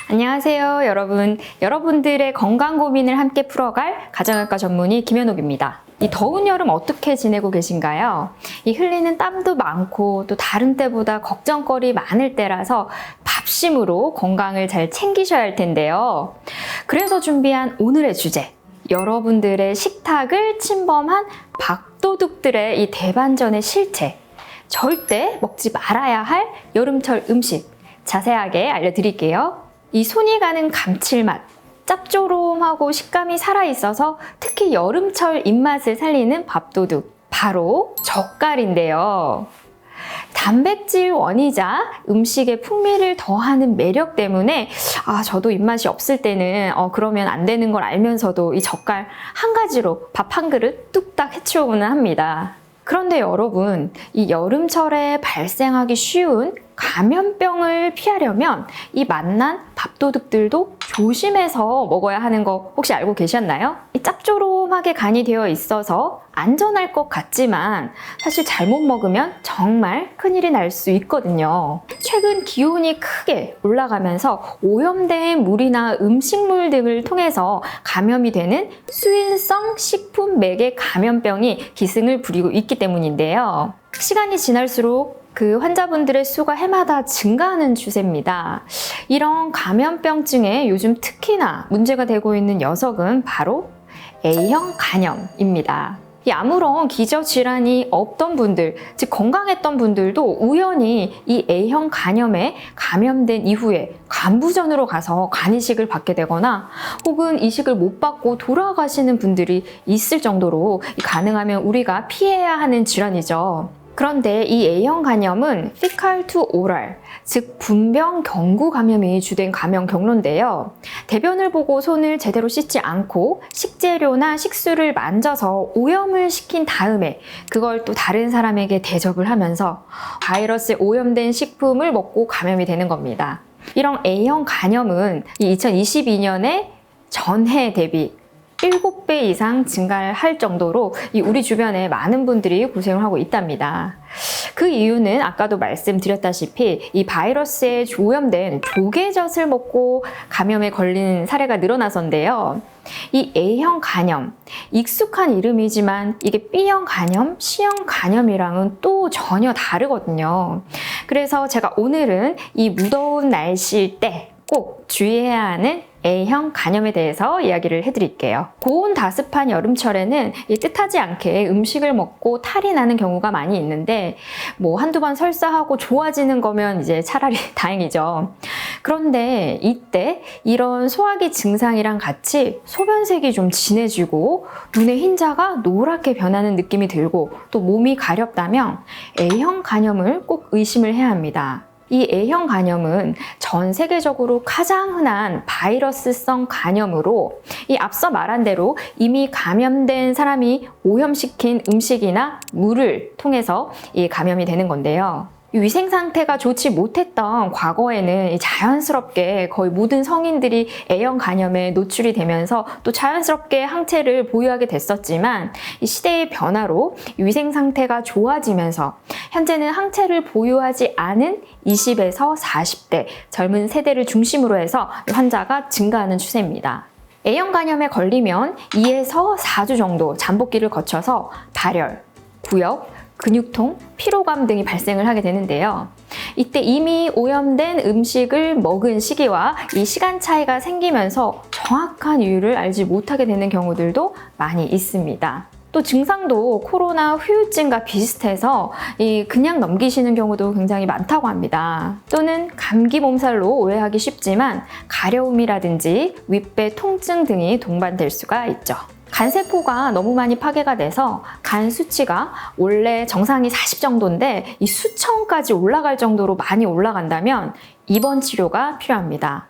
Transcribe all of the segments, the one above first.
안녕하세요, 여러분. 여러분들의 건강 고민을 함께 풀어갈 가정의학과 전문의 김현옥입니다. 이 더운 여름 어떻게 지내고 계신가요? 이 흘리는 땀도 많고 또 다른 때보다 걱정거리 많을 때라서 밥심으로 건강을 잘 챙기셔야 할 텐데요. 그래서 준비한 오늘의 주제, 여러분들의 식탁을 침범한 밥도둑들의 이 대반전의 실체, 절대 먹지 말아야 할 여름철 음식 자세하게 알려드릴게요. 이 손이 가는 감칠맛, 짭조름하고 식감이 살아있어서 특히 여름철 입맛을 살리는 밥도둑, 바로 젓갈인데요. 단백질 원이자 음식의 풍미를 더하는 매력 때문에 저도 입맛이 없을 때는 그러면 안 되는 걸 알면서도 이 젓갈 한 가지로 밥 한 그릇 뚝딱 해치우고는 합니다. 그런데 여러분, 이 여름철에 발생하기 쉬운 감염병을 피하려면 이 맛난 밥도둑들도 조심해서 먹어야 하는 거 혹시 알고 계셨나요? 이 짭조름하게 간이 되어 있어서 안전할 것 같지만 사실 잘못 먹으면 정말 큰일이 날 수 있거든요. 최근 기온이 크게 올라가면서 오염된 물이나 음식물 등을 통해서 감염이 되는 수인성 식품 매개 감염병이 기승을 부리고 있기 때문인데요. 시간이 지날수록 그 환자분들의 수가 해마다 증가하는 추세입니다. 이런 감염병증에 요즘 특히나 문제가 되고 있는 녀석은 바로 A형 간염입니다. 아무런 기저질환이 없던 분들, 즉 건강했던 분들도 우연히 이 A형 간염에 감염된 이후에 간부전으로 가서 간이식을 받게 되거나 혹은 이식을 못 받고 돌아가시는 분들이 있을 정도로 가능하면 우리가 피해야 하는 질환이죠. 그런데 이 A형 간염은 fecal to oral, 즉 분변 경구 감염이 주된 감염 경로인데요. 대변을 보고 손을 제대로 씻지 않고 식재료나 식수를 만져서 오염을 시킨 다음에 그걸 또 다른 사람에게 대접을 하면서 바이러스에 오염된 식품을 먹고 감염이 되는 겁니다. 이런 A형 간염은 2022년에 전해 대비 7배 이상 증가할 정도로 우리 주변에 많은 분들이 고생을 하고 있답니다. 그 이유는 아까도 말씀드렸다시피 이 바이러스에 오염된 조개젓을 먹고 감염에 걸리는 사례가 늘어나서인데요. 이 A형 간염, 익숙한 이름이지만 이게 B형 간염, C형 간염이랑은 또 전혀 다르거든요. 그래서 제가 오늘은 이 무더운 날씨일 때 꼭 주의해야 하는 A형 간염에 대해서 이야기를 해드릴게요. 고온 다습한 여름철에는 뜻하지 않게 음식을 먹고 탈이 나는 경우가 많이 있는데 한두 번 설사하고 좋아지는 거면 이제 차라리 다행이죠. 그런데 이때 이런 소화기 증상이랑 같이 소변색이 좀 진해지고 눈의 흰자가 노랗게 변하는 느낌이 들고 또 몸이 가렵다면 A형 간염을 꼭 의심을 해야 합니다. 이 A형 간염은 전 세계적으로 가장 흔한 바이러스성 간염으로 앞서 말한 대로 이미 감염된 사람이 오염시킨 음식이나 물을 통해서 감염이 되는 건데요. 위생 상태가 좋지 못했던 과거에는 자연스럽게 거의 모든 성인들이 A형 간염에 노출이 되면서 또 자연스럽게 항체를 보유하게 됐었지만 이 시대의 변화로 위생 상태가 좋아지면서 현재는 항체를 보유하지 않은 20에서 40대 젊은 세대를 중심으로 해서 환자가 증가하는 추세입니다. A형 간염에 걸리면 2에서 4주 정도 잠복기를 거쳐서 발열, 구역, 근육통, 피로감 등이 발생을 하게 되는데요. 이때 이미 오염된 음식을 먹은 시기와 이 시간 차이가 생기면서 정확한 이유를 알지 못하게 되는 경우들도 많이 있습니다. 또 증상도 코로나 후유증과 비슷해서 그냥 넘기시는 경우도 굉장히 많다고 합니다. 또는 감기 몸살로 오해하기 쉽지만 가려움이라든지 윗배 통증 등이 동반될 수가 있죠. 간세포가 너무 많이 파괴가 돼서 간 수치가 원래 정상이 40 정도인데 이 수천까지 올라갈 정도로 많이 올라간다면 입원 치료가 필요합니다.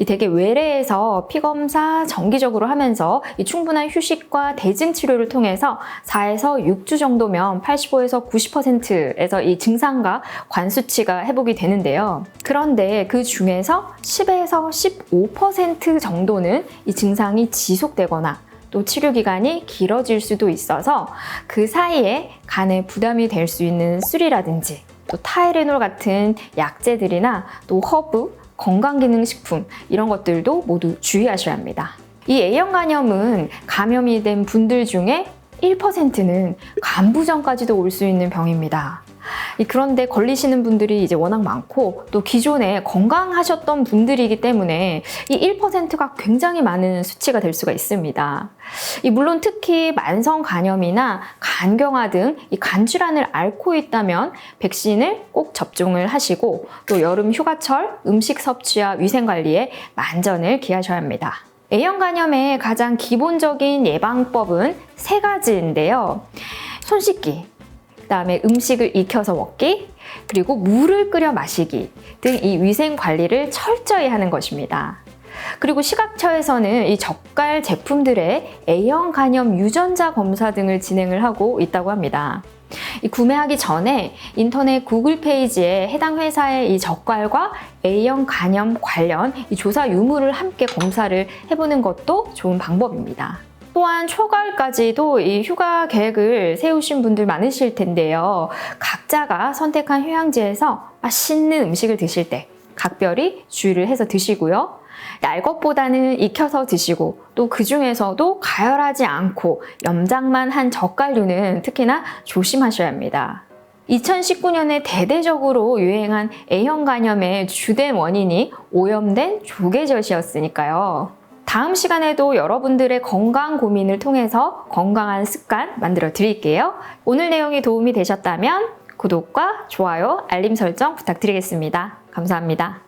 되게 외래에서 피검사 정기적으로 하면서 충분한 휴식과 대증 치료를 통해서 4에서 6주 정도면 85에서 90%에서 이 증상과 관 수치가 회복이 되는데요. 그런데 그 중에서 10에서 15% 정도는 이 증상이 지속되거나 또 치료 기간이 길어질 수도 있어서 그 사이에 간에 부담이 될 수 있는 술이라든지 또 타이레놀 같은 약재들이나 또 허브, 건강기능식품 이런 것들도 모두 주의하셔야 합니다. 이 A형 간염은 감염이 된 분들 중에 1%는 간부전까지도 올 수 있는 병입니다. 그런데 걸리시는 분들이 이제 워낙 많고 또 기존에 건강하셨던 분들이기 때문에 이 1%가 굉장히 많은 수치가 될 수가 있습니다. 물론 특히 만성 간염이나 간경화 등 이 간질환을 앓고 있다면 백신을 꼭 접종을 하시고 또 여름 휴가철 음식 섭취와 위생 관리에 만전을 기하셔야 합니다. A형 간염의 가장 기본적인 예방법은 3가지인데요. 손 씻기, 그다음에 음식을 익혀서 먹기, 그리고 물을 끓여 마시기 등 이 위생 관리를 철저히 하는 것입니다. 그리고 식약처에서는 이 젓갈 제품들의 A형 간염 유전자 검사 등을 진행을 하고 있다고 합니다. 구매하기 전에 인터넷 구글 페이지에 해당 회사의 이 젓갈과 A형 간염 관련 이 조사 유무를 함께 검사를 해보는 것도 좋은 방법입니다. 또한 초가을까지도 이 휴가 계획을 세우신 분들 많으실 텐데요. 각자가 선택한 휴양지에서 맛있는 음식을 드실 때 각별히 주의를 해서 드시고요. 날 것보다는 익혀서 드시고 또 그 중에서도 가열하지 않고 염장만 한 젓갈류는 특히나 조심하셔야 합니다. 2019년에 대대적으로 유행한 A형 간염의 주된 원인이 오염된 조개젓이었으니까요. 다음 시간에도 여러분들의 건강 고민을 통해서 건강한 습관 만들어 드릴게요. 오늘 내용이 도움이 되셨다면 구독과 좋아요, 알림 설정 부탁드리겠습니다. 감사합니다.